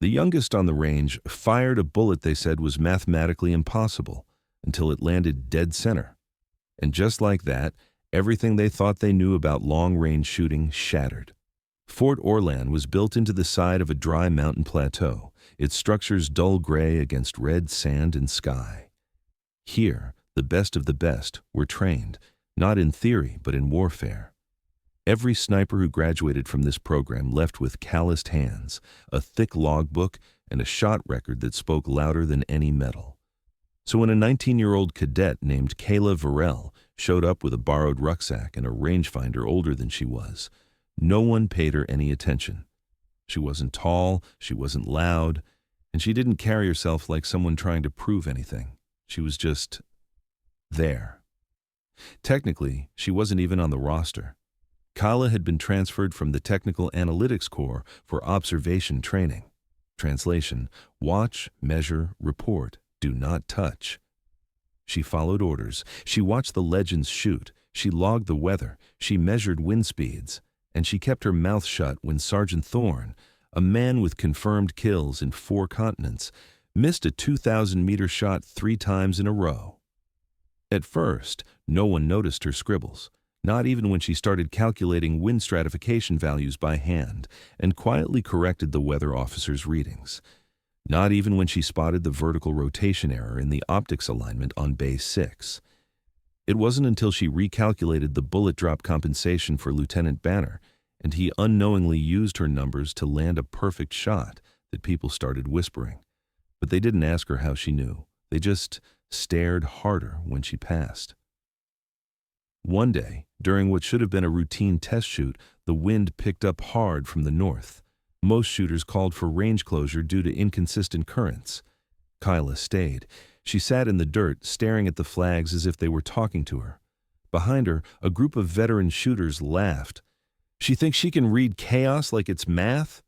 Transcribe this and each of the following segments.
The youngest on the range fired a bullet they said was mathematically impossible until it landed dead center. And just like that, everything they thought they knew about long-range shooting shattered. Fort Orland was built into the side of a dry mountain plateau, its structures dull gray against red sand and sky. Here, the best of the best were trained, not in theory but in warfare. Every sniper who graduated from this program left with calloused hands, a thick logbook, and a shot record that spoke louder than any medal. So when a 19-year-old cadet named Kaela Virell showed up with a borrowed rucksack and a rangefinder older than she was, no one paid her any attention. She wasn't tall, she wasn't loud, and she didn't carry herself like someone trying to prove anything. She was just there. Technically, she wasn't even on the roster. Kaela had been transferred from the Technical Analytics Corps for observation training. Translation: watch, measure, report, do not touch. She followed orders. She watched the legends shoot. She logged the weather. She measured wind speeds. And she kept her mouth shut when Sergeant Thorne, a man with confirmed kills in 4 continents, missed a 2,000-meter shot 3 times in a row. At first, no one noticed her scribbles, not even when she started calculating wind stratification values by hand and quietly corrected the weather officer's readings. Not even when she spotted the vertical rotation error in the optics alignment on Bay 6. It wasn't until she recalculated the bullet drop compensation for Lieutenant Banner and he unknowingly used her numbers to land a perfect shot that people started whispering. But they didn't ask her how she knew. They just stared harder when she passed. One day, during what should have been a routine test shoot, the wind picked up hard from the north. Most shooters called for range closure due to inconsistent currents. Kaela stayed. She sat in the dirt, staring at the flags as if they were talking to her. Behind her, a group of veteran shooters laughed. She thinks she can read chaos like it's math?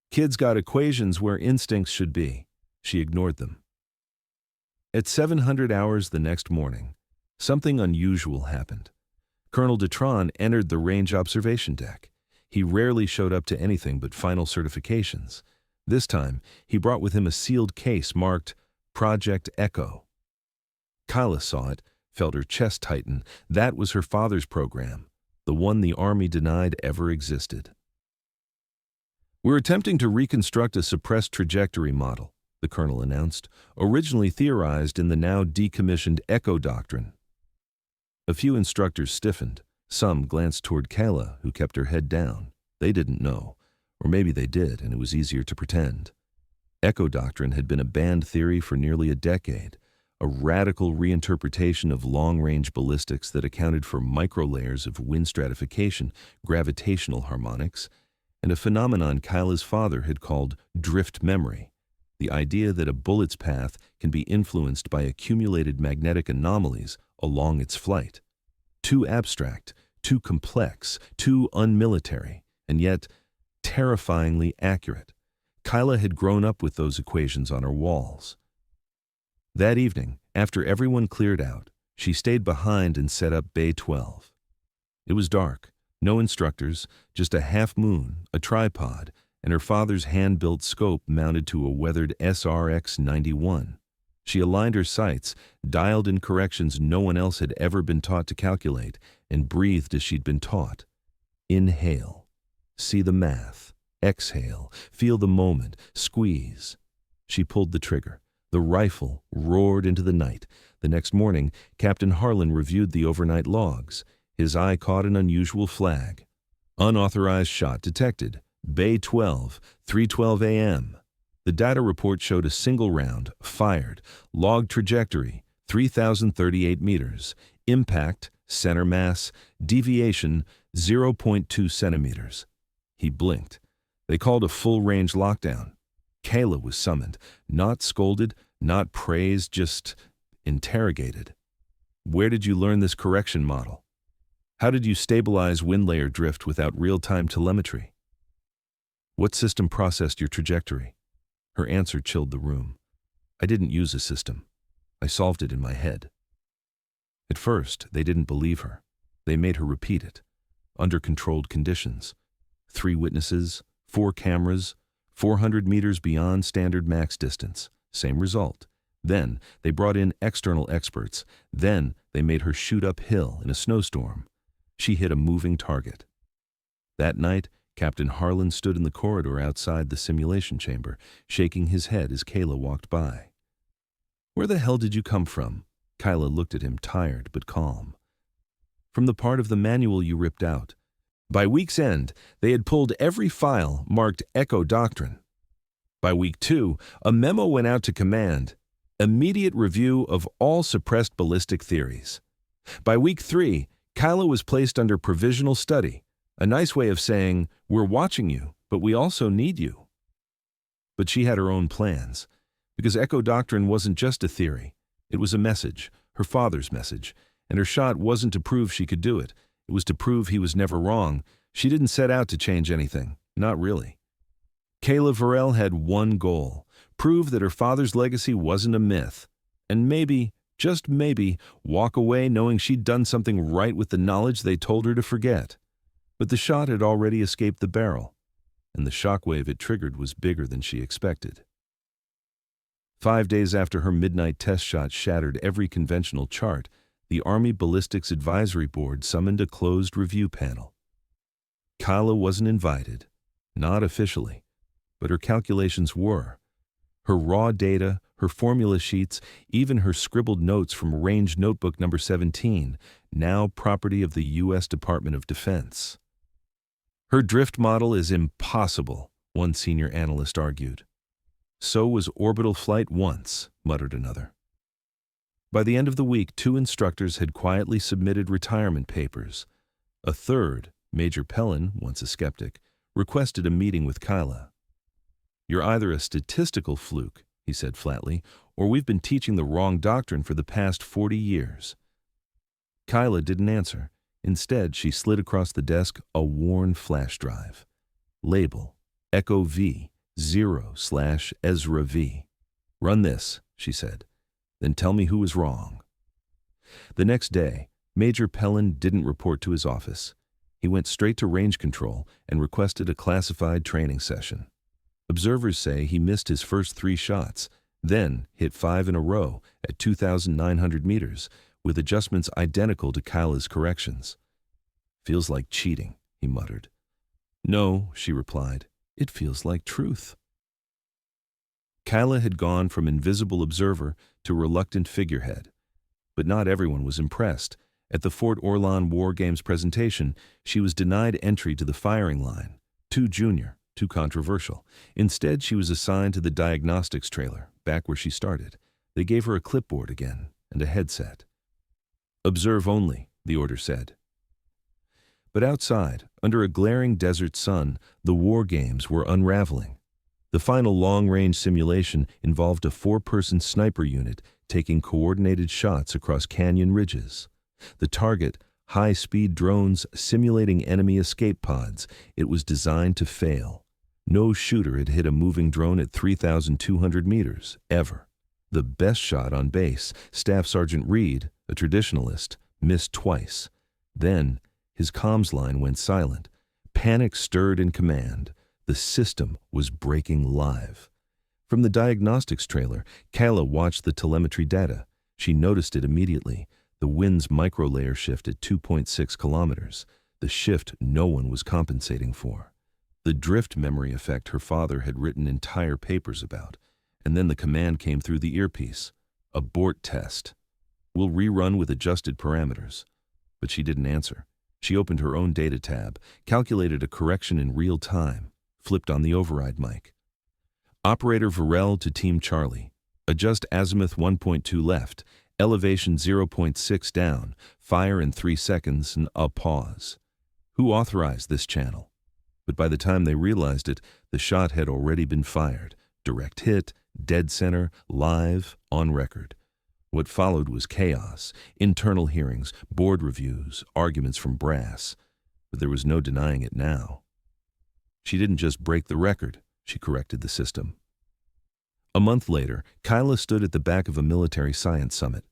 Kids got equations where instincts should be. She ignored them. At 700 hours the next morning, something unusual happened. Colonel Doctrine entered the range observation deck. He rarely showed up to anything but final certifications. This time, he brought with him a sealed case marked Project Echo. Kaela saw it, felt her chest tighten. That was her father's program, the one the Army denied ever existed. "We're attempting to reconstruct a suppressed trajectory model," the colonel announced, "originally theorized in the now decommissioned Echo doctrine." A few instructors stiffened. Some glanced toward Kaela, who kept her head down. They didn't know. Or maybe they did, and it was easier to pretend. Echo doctrine had been a banned theory for nearly a decade, a radical reinterpretation of long-range ballistics that accounted for microlayers of wind stratification, gravitational harmonics, and a phenomenon Kaela's father had called drift memory, the idea that a bullet's path can be influenced by accumulated magnetic anomalies along its flight. Too abstract, too complex, too unmilitary, and yet terrifyingly accurate. Kaela had grown up with those equations on her walls. That evening, after everyone cleared out, she stayed behind and set up Bay 12. It was dark, no instructors, just a half-moon, a tripod, and her father's hand-built scope mounted to a weathered SRX-91. She aligned her sights, dialed in corrections no one else had ever been taught to calculate, and breathed as she'd been taught. Inhale. See the math. Exhale. Feel the moment. Squeeze. She pulled the trigger. The rifle roared into the night. The next morning, Captain Harlan reviewed the overnight logs. His eye caught an unusual flag. Unauthorized shot detected. Bay 12, 3:12 a.m. The data report showed a single round, fired, log trajectory, 3,038 meters, impact, center mass, deviation, 0.2 centimeters. He blinked. They called a full-range lockdown. Kaela was summoned, not scolded, not praised, just interrogated. "Where did you learn this correction model? How did you stabilize wind layer drift without real-time telemetry? What system processed your trajectory?" Her answer chilled the room. "I didn't use a system. I solved it in my head." At first, they didn't believe her. They made her repeat it, under controlled conditions. 3 witnesses, 4 cameras, 400 meters beyond standard max distance. Same result. Then they brought in external experts. Then they made her shoot uphill in a snowstorm. She hit a moving target. That night, Captain Harlan stood in the corridor outside the simulation chamber, shaking his head as Kaela walked by. "Where the hell did you come from?" Kaela looked at him, tired but calm. "From the part of the manual you ripped out." By week's end, they had pulled every file marked Echo Doctrine. By week 2, a memo went out to command, immediate review of all suppressed ballistic theories. By week 3, Kaela was placed under provisional study, a nice way of saying, "We're watching you, but we also need you." But she had her own plans, because Echo Doctrine wasn't just a theory. It was a message, her father's message, and her shot wasn't to prove she could do it. It was to prove he was never wrong. She didn't set out to change anything, not really. Kaela Virell had one goal: prove that her father's legacy wasn't a myth, and maybe, just maybe, walk away knowing she'd done something right with the knowledge they told her to forget. But the shot had already escaped the barrel, and the shockwave it triggered was bigger than she expected. 5 days after her midnight test shot shattered every conventional chart, the Army Ballistics Advisory Board summoned a closed review panel. Kaela wasn't invited, not officially, but her calculations were. Her raw data, her formula sheets, even her scribbled notes from Range Notebook number 17, now property of the U.S. Department of Defense. "Her drift model is impossible," one senior analyst argued. "So was orbital flight once," muttered another. By the end of the week, 2 instructors had quietly submitted retirement papers. A third, Major Pellin, once a skeptic, requested a meeting with Kaela. "You're either a statistical fluke," he said flatly, "or we've been teaching the wrong doctrine for the past 40 years. Kaela didn't answer. Instead, she slid across the desk a worn flash drive. Label, Echo V, 0/Ezra V. "Run this," she said. "Then tell me who was wrong." The next day, Major Pellin didn't report to his office. He went straight to range control and requested a classified training session. Observers say he missed his first 3 shots, then hit 5 in a row at 2,900 meters, with adjustments identical to Kaela's corrections. "Feels like cheating," he muttered. "No," she replied, "it feels like truth." Kaela had gone from invisible observer to reluctant figurehead. But not everyone was impressed. At the Fort Orlan War Games presentation, she was denied entry to the firing line. Too junior, too controversial. Instead, she was assigned to the diagnostics trailer, back where she started. They gave her a clipboard again and a headset. "Observe only," the order said. But outside, under a glaring desert sun, the war games were unraveling. The final long-range simulation involved a 4-person sniper unit taking coordinated shots across canyon ridges. The target, high-speed drones simulating enemy escape pods. It was designed to fail. No shooter had hit a moving drone at 3,200 meters, ever. The best shot on base, Staff Sergeant Reed, a traditionalist, missed twice. Then, his comms line went silent. Panic stirred in command. The system was breaking live. From the diagnostics trailer, Kaela watched the telemetry data. She noticed it immediately. The wind's microlayer shift at 2.6 kilometers. The shift no one was compensating for. The drift memory effect her father had written entire papers about. And then the command came through the earpiece. "Abort test. We'll rerun with adjusted parameters." But she didn't answer. She opened her own data tab, calculated a correction in real time, flipped on the override mic. "Operator Virell to Team Charlie. Adjust azimuth 1.2 left, elevation 0.6 down, fire in 3 seconds, and a pause." Who authorized this channel? But by the time they realized it, the shot had already been fired. Direct hit, dead center, live, on record. What followed was chaos, internal hearings, board reviews, arguments from brass. But there was no denying it now. She didn't just break the record, she corrected the system. A month later, Kaela stood at the back of a military science summit.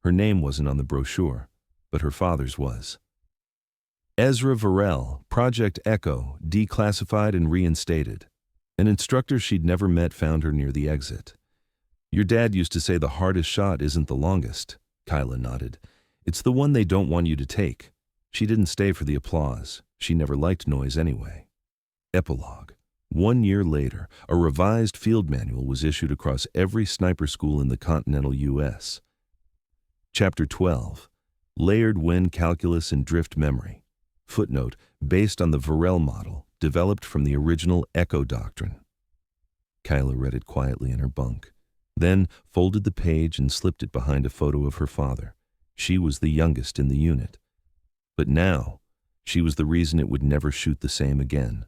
Her name wasn't on the brochure, but her father's was. Ezra Virell, Project Echo, declassified and reinstated. An instructor she'd never met found her near the exit. "Your dad used to say the hardest shot isn't the longest," Kaela nodded. "It's the one they don't want you to take." She didn't stay for the applause. She never liked noise anyway. Epilogue. 1 year later, a revised field manual was issued across every sniper school in the continental U.S. Chapter 12. Layered Wind Calculus and Drift Memory. Footnote, based on the Virell model, developed from the original Echo doctrine. Kaela read it quietly in her bunk, then folded the page and slipped it behind a photo of her father. She was the youngest in the unit. But now, she was the reason it would never shoot the same again.